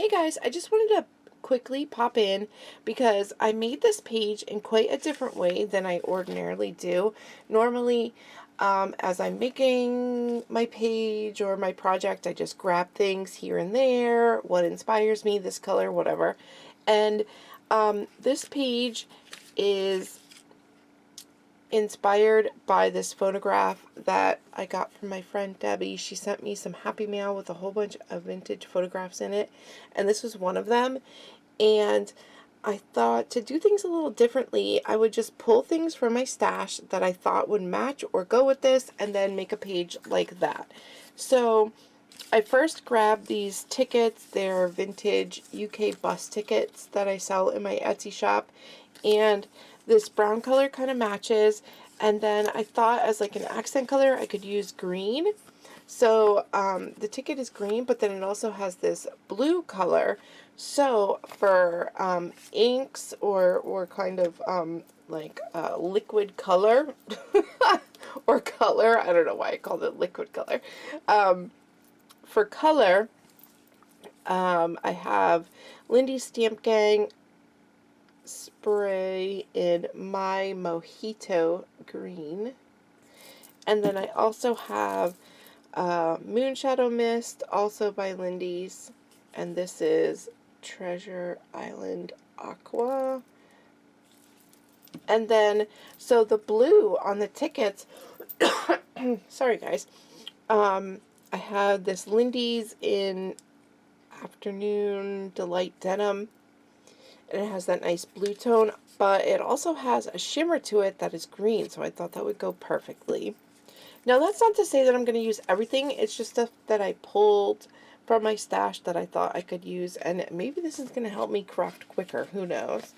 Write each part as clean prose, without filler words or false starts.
Hey guys, I just wanted to quickly pop in because I made this page in quite a different way than I ordinarily do. Normally, as I'm making my page or my project, I just grab things here and there, what inspires me, this color, whatever. And this page is inspired by this photograph that I got from my friend Debbie. She sent me some happy mail with a whole bunch of vintage photographs in it, and this was one of them. And I thought to do things a little differently, I would just pull things from my stash that I thought would match or go with this and then make a page like that. So I first grabbed these tickets. They're vintage UK bus tickets that I sell in my Etsy shop, and this brown color kind of matches. And then I thought as like an accent color I could use green. So the ticket is green, but then it also has this blue color. So for inks or kind of like liquid color or color, I don't know why I called it liquid color. For color, I have Lindy's Stamp Gang spray in My Mojito green. And then I also have Moonshadow Mist, also by Lindy's. And this is Treasure Island Aqua. And then, so the blue on the tickets, sorry guys, I have this Lindy's in Afternoon Delight Denim, and it has that nice blue tone, but it also has a shimmer to it that is green, so I thought that would go perfectly. Now, that's not to say that I'm going to use everything. It's just stuff that I pulled from my stash that I thought I could use, and maybe this is going to help me craft quicker. Who knows?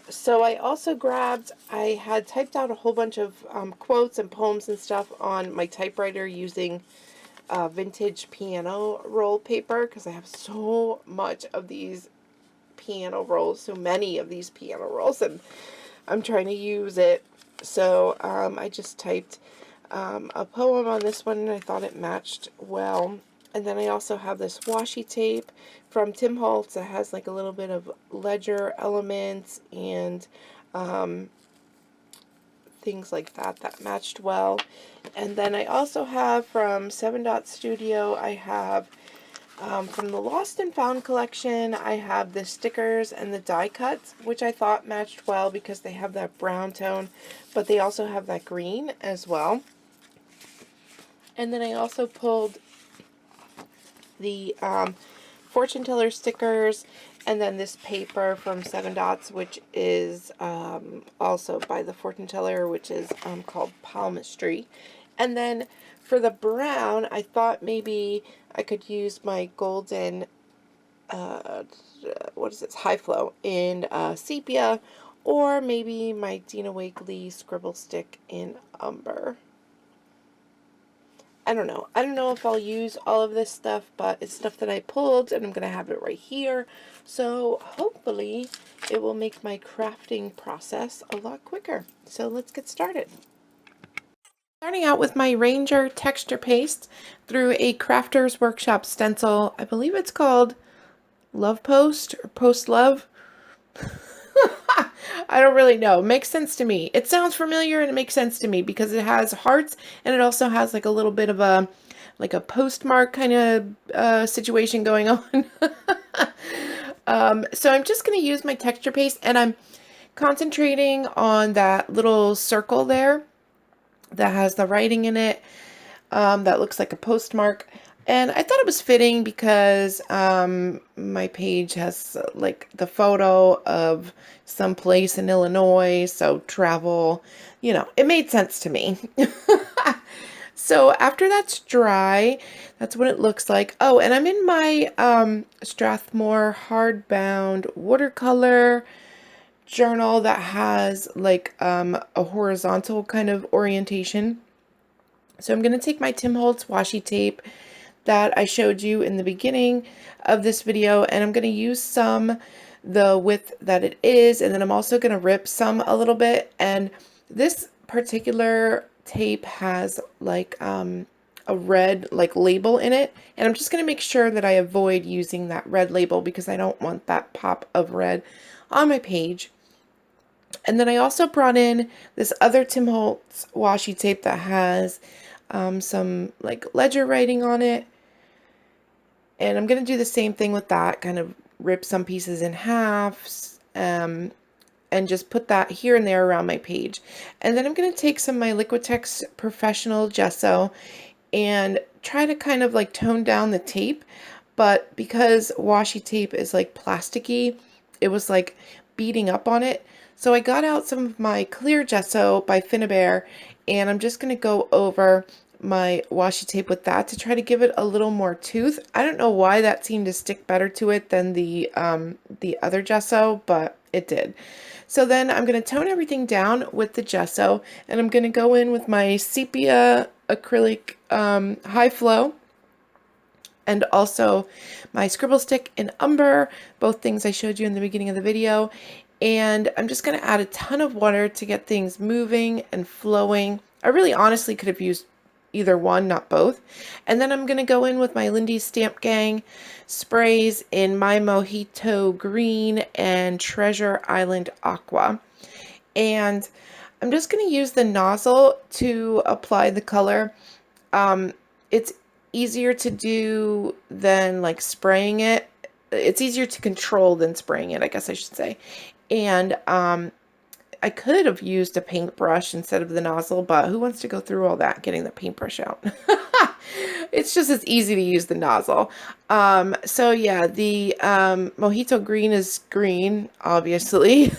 So I also grabbed, I had typed out a whole bunch of quotes and poems and stuff on my typewriter using vintage piano roll paper, because I have so much of these piano rolls, so many of these piano rolls, and I'm trying to use it. So I just typed a poem on this one, and I thought it matched well. And then I also have this washi tape from Tim Holtz that has like a little bit of ledger elements and things like that that matched well. And then I also have from 7 Dot Studio, I have from the Lost and Found collection, I have the stickers and the die cuts, which I thought matched well because they have that brown tone, but they also have that green as well. And then I also pulled the fortune teller stickers, and then this paper from 7 Dots, which is also by the fortune teller, which is called Palmistry. And then for the brown, I thought maybe I could use my golden, what is this, High Flow in sepia, or maybe my Dina Wakley scribble stick in umber. I don't know. I don't know if I'll use all of this stuff, but it's stuff that I pulled, and I'm going to have it right here. So hopefully it will make my crafting process a lot quicker. So let's get started. Starting out with my Ranger texture paste through a Crafter's Workshop stencil. I believe it's called Love Post or Post Love. I don't really know. Makes sense to me. It sounds familiar and it makes sense to me because it has hearts, and it also has like a little bit of a like a postmark kind of situation going on. So I'm just going to use my texture paste, and I'm concentrating on that little circle there that has the writing in it, that looks like a postmark. And I thought it was fitting because my page has like the photo of some place in Illinois, so travel, you know, it made sense to me. So after that's dry, that's what it looks like. Oh, and I'm in my Strathmore hardbound watercolor journal that has like a horizontal kind of orientation. So I'm going to take my Tim Holtz washi tape that I showed you in the beginning of this video, and I'm going to use some the width that it is, and then I'm also going to rip some a little bit. And this particular tape has like a red like label in it, and I'm just going to make sure that I avoid using that red label because I don't want that pop of red on my page. And then I also brought in this other Tim Holtz washi tape that has some like ledger writing on it, and I'm going to do the same thing with that, kind of rip some pieces in half, and just put that here and there around my page. And then I'm going to take some of my Liquitex Professional Gesso and try to kind of like tone down the tape, but because washi tape is like plasticky, it was like beating up on it. So I got out some of my clear gesso by Finnabair, and I'm just going to go over my washi tape with that to try to give it a little more tooth. I don't know why that seemed to stick better to it than the other gesso, but it did. So then I'm going to tone everything down with the gesso, and I'm going to go in with my sepia acrylic high flow, and also my scribble stick in umber, both things I showed you in the beginning of the video. And I'm just going to add a ton of water to get things moving and flowing. I really honestly could have used either one, not both. And then I'm going to go in with my Lindy's Stamp Gang sprays in My Mojito Green and Treasure Island Aqua. And I'm just going to use the nozzle to apply the color. It's easier to do than like spraying it. It's easier to control than spraying it, I guess I should say. And I could have used a paintbrush instead of the nozzle, but who wants to go through all that getting the paintbrush out? It's just as easy to use the nozzle. So yeah, the Mojito Green is green, obviously.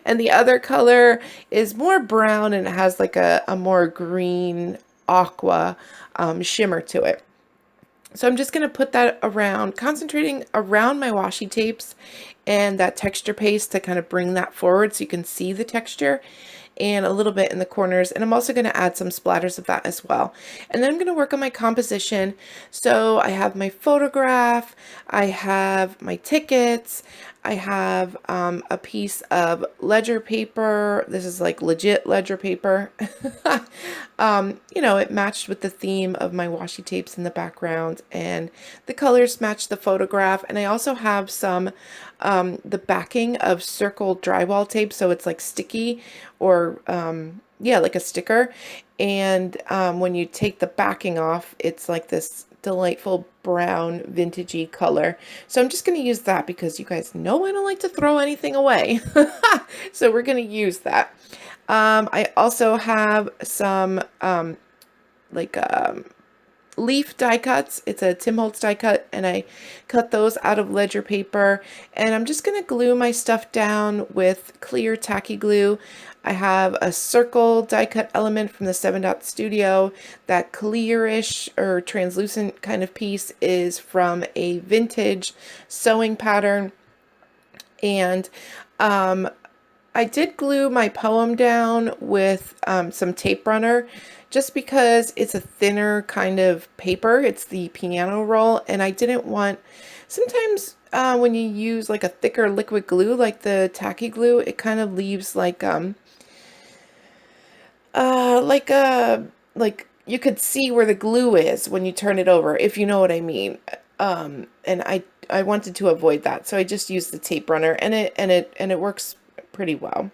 And the other color is more brown, and it has like a more green aqua shimmer to it. So I'm just going to put that around, concentrating around my washi tapes and that texture paste to kind of bring that forward so you can see the texture, and a little bit in the corners. And I'm also going to add some splatters of that as well. And then I'm going to work on my composition. So I have my photograph, I have my tickets, I have a piece of ledger paper. This is like legit ledger paper. You know, it matched with the theme of my washi tapes in the background, and the colors match the photograph. And I also have some the backing of circle drywall tape, so it's like sticky, or yeah, like a sticker. And when you take the backing off, it's like this delightful brown vintagey color. So I'm just going to use that because you guys know I don't like to throw anything away. So we're going to use that. I also have some like leaf die cuts. It's a Tim Holtz die cut, and I cut those out of ledger paper, and I'm just going to glue my stuff down with clear tacky glue. I have a circle die cut element from the 7 Dot Studio. That clearish or translucent kind of piece is from a vintage sewing pattern. And I did glue my poem down with some tape runner, just because it's a thinner kind of paper. It's the piano roll, and I didn't want, sometimes when you use like a thicker liquid glue like the tacky glue, it kind of leaves like like you could see where the glue is when you turn it over, if you know what I mean. And I wanted to avoid that, so I just used the tape runner, and it works pretty well.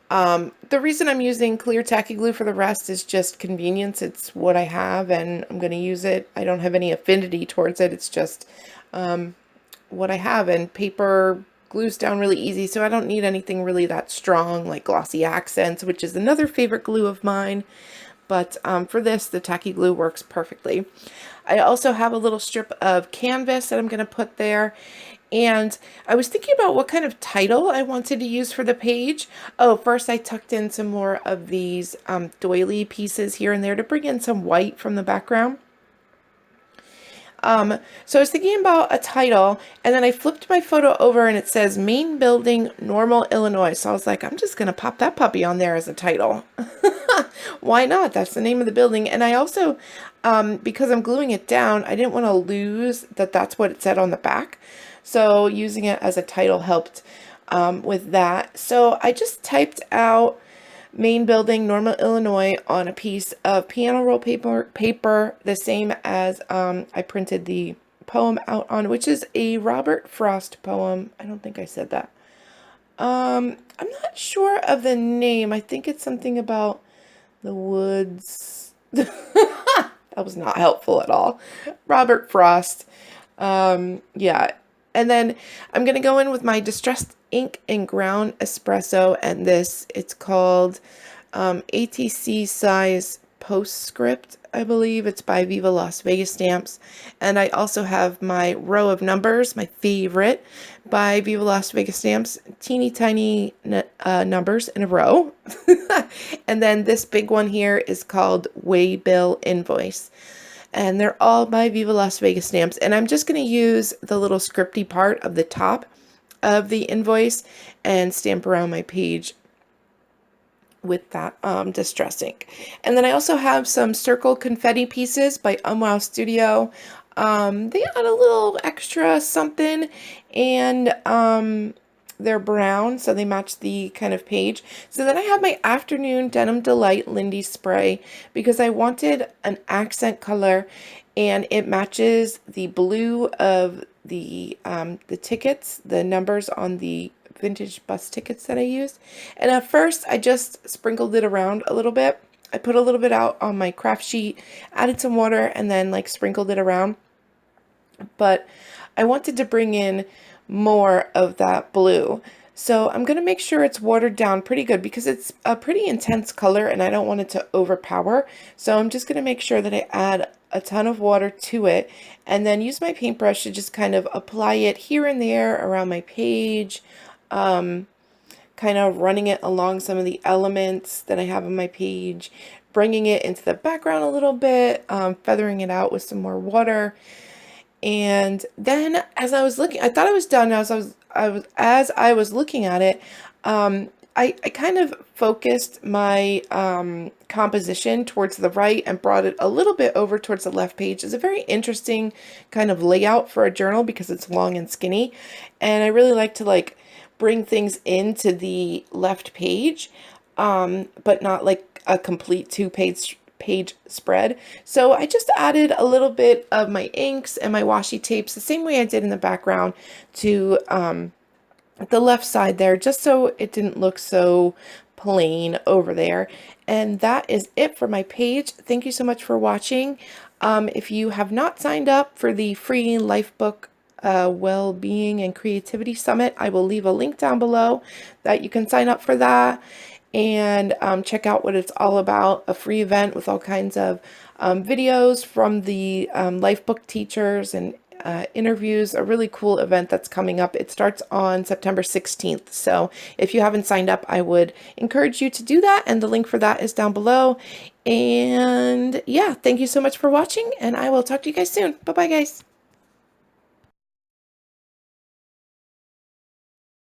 The reason I'm using clear tacky glue for the rest is just convenience. It's what I have, and I'm going to use it. I don't have any affinity towards it. It's just what I have, and paper glues down really easy, so I don't need anything really that strong, like Glossy Accents, which is another favorite glue of mine. But for this, the tacky glue works perfectly. I also have a little strip of canvas that I'm going to put there. And I was thinking about what kind of title I wanted to use for the page. Oh, first I tucked in some more of these doily pieces here and there to bring in some white from the background. So I was thinking about a title, and then I flipped my photo over and it says Main Building, Normal, Illinois. So I was like, I'm just going to pop that puppy on there as a title. Why not? That's the name of the building. And I also, because I'm gluing it down, I didn't want to lose that that's what it said on the back. So using it as a title helped with that. So I just typed out main building, Normal, Illinois, on a piece of piano roll paper, the same as I printed the poem out on, which is a Robert Frost poem. I don't think I said that. I'm not sure of the name. I think it's something about the woods. That was not helpful at all. Robert Frost. Yeah. And then I'm going to go in with my Distressed Ink and Ground Espresso, and it's called ATC Size Postscript, I believe. It's by Viva Las Vegas Stamps. And I also have my Row of Numbers, my favorite, by Viva Las Vegas Stamps. Teeny tiny numbers in a row. And then this big one here is called Waybill Invoice. And they're all by Viva Las Vegas Stamps. And I'm just going to use the little scripty part of the top of the invoice and stamp around my page with that Distress ink. And then I also have some circle confetti pieces by Unwow Studio. They add a little extra something, and they're brown, so they match the kind of page. So then I have my Afternoon Denim Delight Lindy spray because I wanted an accent color, and it matches the blue of the tickets, the numbers on the vintage bus tickets that I used. And at first I just sprinkled it around a little bit. I put a little bit out on my craft sheet, added some water, and then like sprinkled it around. But I wanted to bring in more of that blue. So I'm going to make sure it's watered down pretty good because it's a pretty intense color and I don't want it to overpower. So I'm just going to make sure that I add a ton of water to it and then use my paintbrush to just kind of apply it here and there around my page, kind of running it along some of the elements that I have on my page, bringing it into the background a little bit, feathering it out with some more water. And then as I was looking, I thought I was done. As I was looking at it, I kind of focused my composition towards the right and brought it a little bit over towards the left page. It's a very interesting kind of layout for a journal because it's long and skinny, and I really like to like bring things into the left page, but not like a complete two-page spread. So I just added a little bit of my inks and my washi tapes the same way I did in the background to the left side there, just so it didn't look so plain over there. And that is it for my page. Thank you so much for watching. If you have not signed up for the free Lifebook Well-Being and Creativity Summit, I will leave a link down below that you can sign up for that and check out what it's all about. A free event with all kinds of videos from the Lifebook teachers and interviews. A really cool event that's coming up. It starts on September 16th. So if you haven't signed up, I would encourage you to do that. And the link for that is down below. And yeah, thank you so much for watching, and I will talk to you guys soon. Bye-bye, guys.